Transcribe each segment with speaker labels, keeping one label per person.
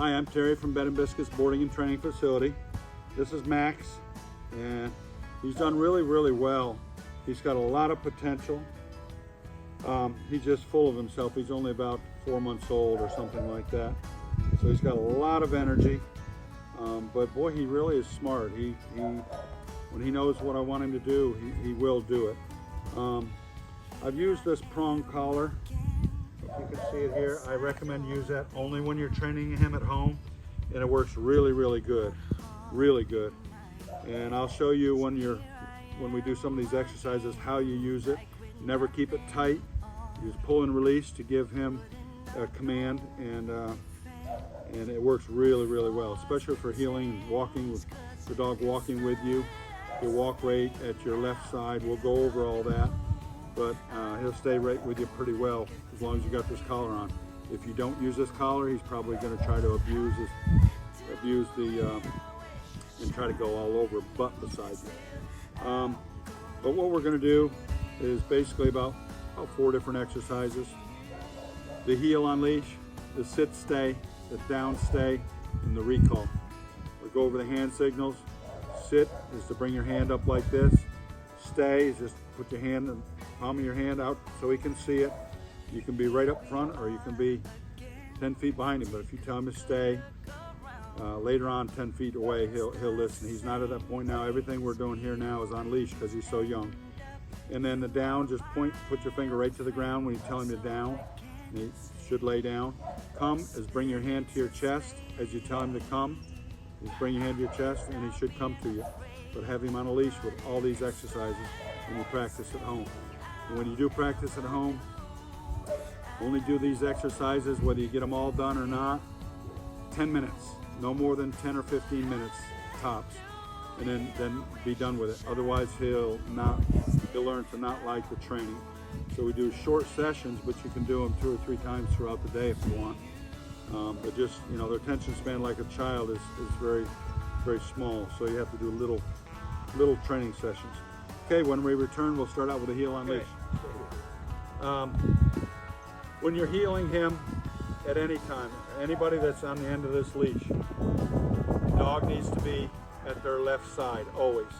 Speaker 1: Hi, I'm Terry from Bed and Biscuits Boarding and Training Facility. This is Max, and he's done really, really well. He's got a lot of potential. He's just full of himself. He's only about 4 months old or something like that. So he's got a lot of energy. But boy, he really is smart. When he knows what I want him to do, he will do it. I've used this prong collar. If you can see it here, I recommend use that only when you're training him at home, and it works really, really good, really good. And I'll show you when we do some of these exercises how you use it. Never keep it tight. You just pull and release to give him a command, and it works really, really well, especially for healing and walking with the dog walking with you. He'll walk right at your left side. We'll go over all that, but he'll stay right with you pretty well as long as you got this collar on. If you don't use this collar, he's probably going to try to abuse and try to go all over but beside you. But what we're going to do is basically about 4 different exercises. The heel on leash, the sit stay, the down stay, and the recall. We'll go over the hand signals. Sit is to bring your hand up like this. Stay is just put your hand, the palm of your hand out so he can see it. You can be right up front or you can be 10 feet behind him, but if you tell him to stay, later on 10 feet away, he'll listen. He's not at that point now. Everything we're doing here now is on leash because he's so young. And then the down, just put your finger right to the ground when you tell him to down. He should lay down. Come is bring your hand to your chest as you tell him to come. Just bring your hand to your chest and he should come to you. But have him on a leash with all these exercises when you practice at home. And when you do practice at home, only do these exercises, whether you get them all done or not, 10 minutes. No more than 10 or 15 minutes tops. And then be done with it. Otherwise he'll learn to not like the training. So we do short sessions, but you can do them 2 or 3 times throughout the day if you want. But just, their attention span like a child is very, very small. So you have to do little training sessions. Okay, when we return, we'll start out with a heel on leash. When you're healing him at any time, anybody that's on the end of this leash, the dog needs to be at their left side, always.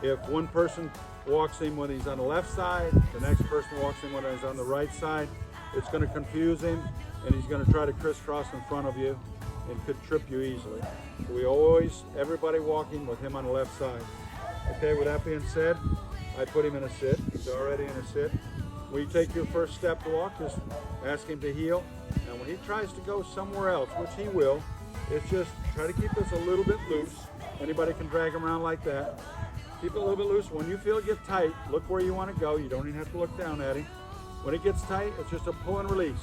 Speaker 1: If one person walks him when he's on the left side, the next person walks him when he's on the right side, it's going to confuse him and he's going to try to crisscross in front of you and could trip you easily. So everybody walking with him on the left side. Okay, with that being said, I put him in a sit. He's already in a sit. When you take your first step to walk, just ask him to heel. And when he tries to go somewhere else, which he will, it's just try to keep this a little bit loose. Anybody can drag him around like that. Keep it a little bit loose. When you feel it get tight, look where you want to go. You don't even have to look down at him. When it gets tight, it's just a pull and release.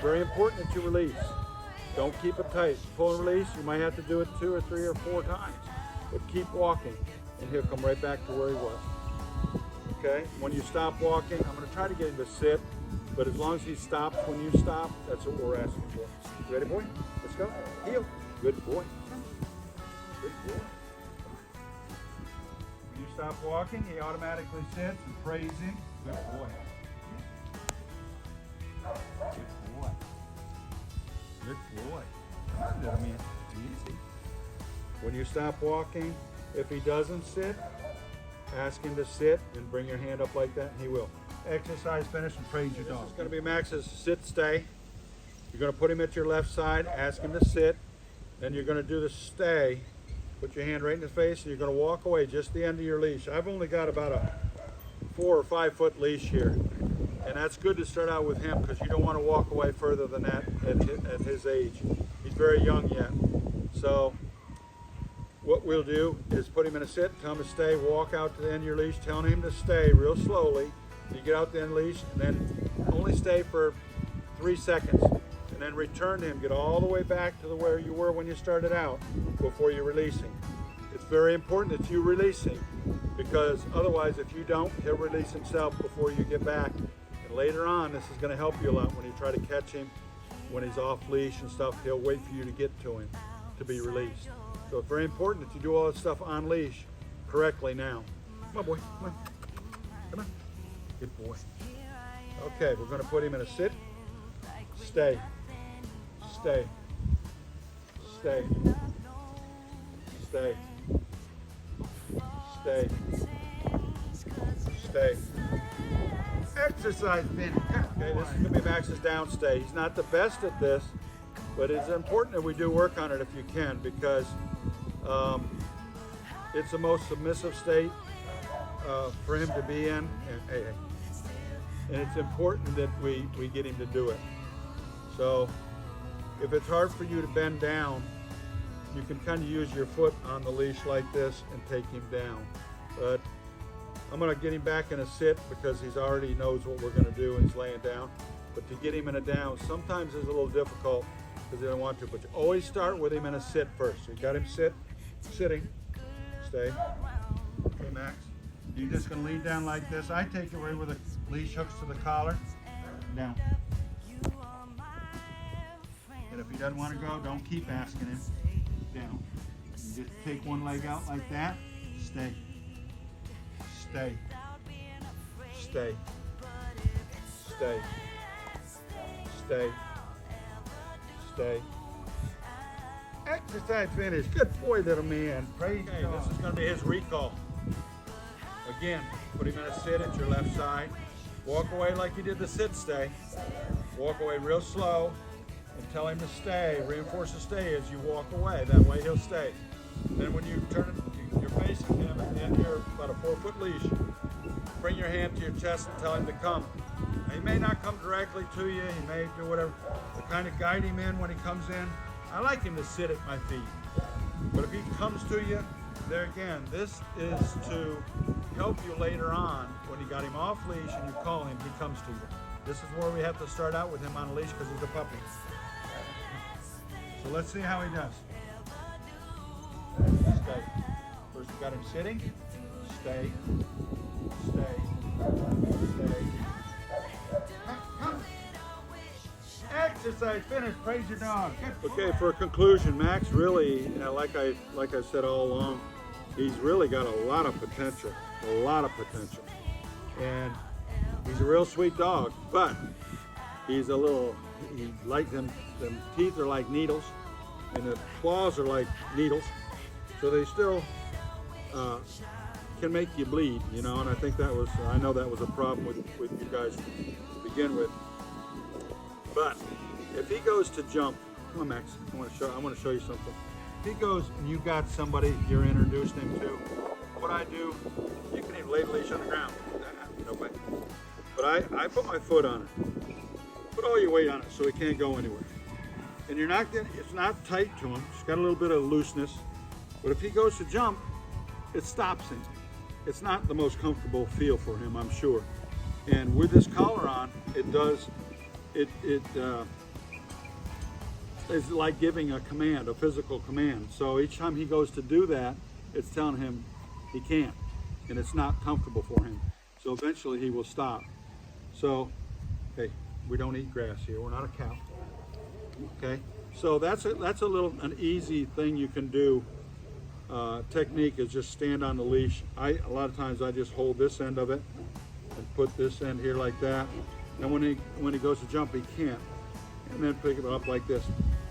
Speaker 1: Very important that you release. Don't keep it tight. Pull and release. You might have to do it 2 or 3 or 4 times. But keep walking, and he'll come right back to where he was. Okay? When you stop walking, I'm going to try to get him to sit, but as long as he stops when you stop, that's what we're asking for. You ready, boy? Let's go. Heel. Good boy. Good boy. When you stop walking, he automatically sits and praise him. Good boy. Good boy. Good boy. Come on, little man. Easy. When you stop walking, if he doesn't sit, ask him to sit and bring your hand up like that, and he will. Exercise finished and praise your dog. This is going to be Max's sit stay. You're going to put him at your left side, ask him to sit, then you're going to do the stay. Put your hand right in his face, and you're going to walk away just the end of your leash. I've only got about a 4 or 5 foot leash here, and that's good to start out with him because you don't want to walk away further than that at his age. He's very young yet. So what we'll do is put him in a sit, tell him to stay, walk out to the end of your leash, telling him to stay real slowly. You get out the end leash, and then only stay for 3 seconds, and then return to him. Get all the way back to where you were when you started out before you release him. It's very important that you release him, because otherwise, if you don't, he'll release himself before you get back. And later on, this is going to help you a lot when you try to catch him when he's off leash and stuff. He'll wait for you to get to him to be released. So it's very important that you do all this stuff on leash correctly now. Come on, boy. Come on. Come on. Good boy. Okay, we're going to put him in a sit, stay, stay, Stay. Stay. Stay. Stay. Exercise finish. Okay, this is going to be Max's down stay. He's not the best at this, but it's important that we do work on it if you can, because it's the most submissive state for him to be in, and it's important that we get him to do it. So if it's hard for you to bend down, you can kind of use your foot on the leash like this and take him down. But I'm going to get him back in a sit because he's already knows what we're going to do and he's laying down. But to get him in a down sometimes is a little difficult because they don't want to. But you always start with him in a sit first. So you got him sitting. Stay. Okay, Max. You're just going to lead down like this. I take it away with the leash hooks to the collar. Down. And if he doesn't want to go, don't keep asking him. Down. You just take one leg out like that. Stay. Stay. Stay. Stay. Stay. Stay. Exercise finish. Good boy, little man. Praise God. This is going to be his recall. Again, put him in a sit at your left side. Walk away like you did the sit stay. Walk away real slow and tell him to stay. Reinforce the stay as you walk away. That way he'll stay. Then when you turn it, you're facing him and you're about a 4-foot leash. Bring your hand to your chest and tell him to come. Now, he may not come directly to you. He may do whatever. But kind of guide him in when he comes in. I like him to sit at my feet. But if he comes to you, there again, this is to help you later on when you got him off leash and you call him, he comes to you. This is where we have to start out with him on a leash because he's a puppy. So let's see how he does. Stay. First we got him sitting. Stay. Stay. Stay. Come. Exercise finish. Praise your dog. Okay, for a conclusion, Max really, like I said all along, he's really got a lot of potential. And he's a real sweet dog, but he's a little, like them teeth are like needles and the claws are like needles. So they still can make you bleed, you know, and I think that was, I know that was a problem with you guys to begin with. But if he goes to jump, come on Max, I want to show you something. If he goes and you got somebody you're introduced him to, what I do, you can even lay the leash on the ground. Nobody. But I put my foot on it. Put all your weight on it so he can't go anywhere. And you're not getting, it's not tight to him. It's got a little bit of looseness. But if he goes to jump, it stops him. It's not the most comfortable feel for him, I'm sure. And with this collar on, it does, it is like giving a command, a physical command. So each time he goes to do that, it's telling him he can't, and it's not comfortable for him. So eventually he will stop. So, okay, we don't eat grass here. We're not a cow. Okay, so that's an easy thing you can do. Technique is just stand on the leash. A lot of times I just hold this end of it and put this end here like that. And when he goes to jump, he can't. And then pick it up like this.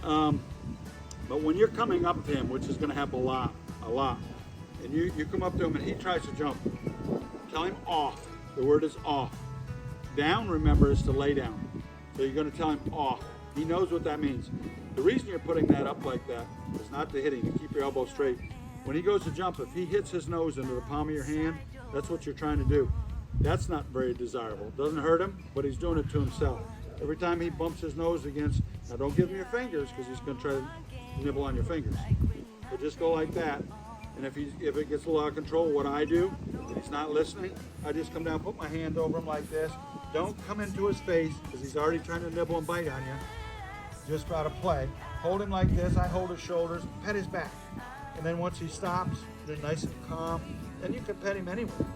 Speaker 1: But when you're coming up to him, which is going to happen a lot, and you come up to him and he tries to jump, tell him off. The word is off. Down, remember, is to lay down. So you're going to tell him off. He knows what that means. The reason you're putting that up like that is not to hit him, to keep your elbow straight. When he goes to jump, if he hits his nose into the palm of your hand, that's what you're trying to do. That's not very desirable. It doesn't hurt him, but he's doing it to himself. Every time he bumps his nose against, now don't give him your fingers because he's going to try to nibble on your fingers. But just go like that. And if it gets a little out of control, what I do, if he's not listening, I just come down, put my hand over him like this. Don't come into his face because he's already trying to nibble and bite on you. Just out of play. Hold him like this. I hold his shoulders, pet his back. And then once he stops, they're nice and calm. Then you can pet him anywhere.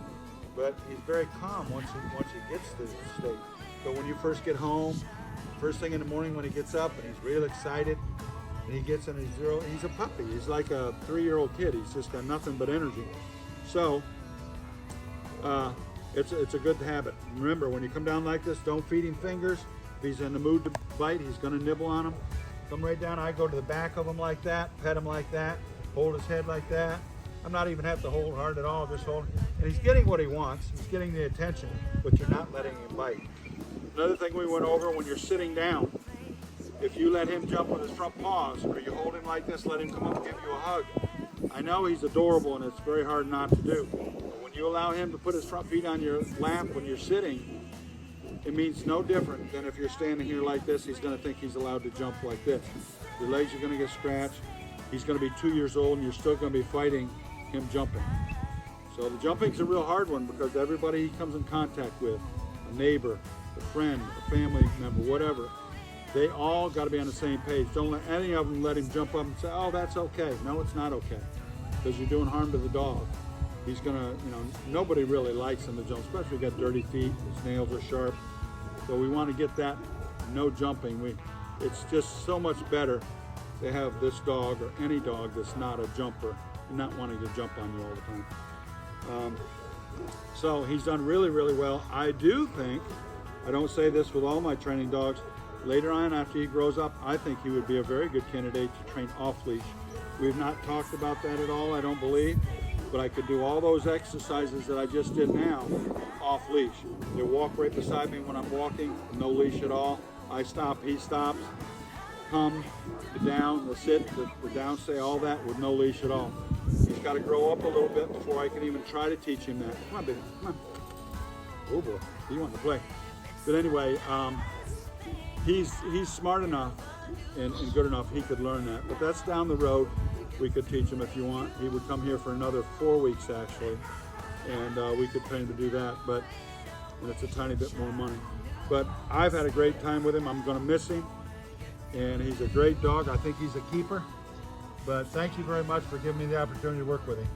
Speaker 1: But he's very calm once he gets to this state. So when you first get home, first thing in the morning when he gets up and he's real excited, and he gets in he's a puppy. He's like a 3-year-old kid. He's just got nothing but energy. So it's a good habit. Remember, when you come down like this, don't feed him fingers. If he's in the mood to bite, he's going to nibble on them. Come right down. I go to the back of him like that, pet him like that, hold his head like that. I'm not even have to hold hard at all, just hold. And he's getting what he wants. He's getting the attention, but you're not letting him bite. Another thing we went over, when you're sitting down, if you let him jump with his front paws, or you hold him like this, let him come up and give you a hug. I know he's adorable and it's very hard not to do. But when you allow him to put his front feet on your lap when you're sitting, it means no different than if you're standing here like this. He's going to think he's allowed to jump like this. Your legs are going to get scratched. He's going to be 2 years old and you're still going to be fighting him jumping. So the jumping's a real hard one because everybody he comes in contact with, a neighbor, a friend, a family member, whatever, they all got to be on the same page. Don't let any of them let him jump up and say, oh, that's okay. No, it's not okay, because you're doing harm to the dog. He's gonna, nobody really likes him to jump, especially if he got dirty feet, his nails are sharp. So we want to get that no jumping. It's just so much better to have this dog or any dog that's not a jumper and not wanting to jump on you all the time. So he's done really, really well. I do think, I don't say this with all my training dogs, later on after he grows up, I think he would be a very good candidate to train off-leash. We've not talked about that at all, I don't believe, but I could do all those exercises that I just did now off-leash. He'll walk right beside me when I'm walking, no leash at all. I stop, he stops, come, the down, the sit, the down stay, all that with no leash at all. He's got to grow up a little bit before I can even try to teach him that. Come on, baby, come on. Oh boy, he wants to play. But anyway, he's smart enough and good enough he could learn that. But that's down the road. We could teach him if you want. He would come here for another 4 weeks actually, and we could train him to do that. And it's a tiny bit more money. But I've had a great time with him. I'm going to miss him, and he's a great dog. I think he's a keeper. But thank you very much for giving me the opportunity to work with him.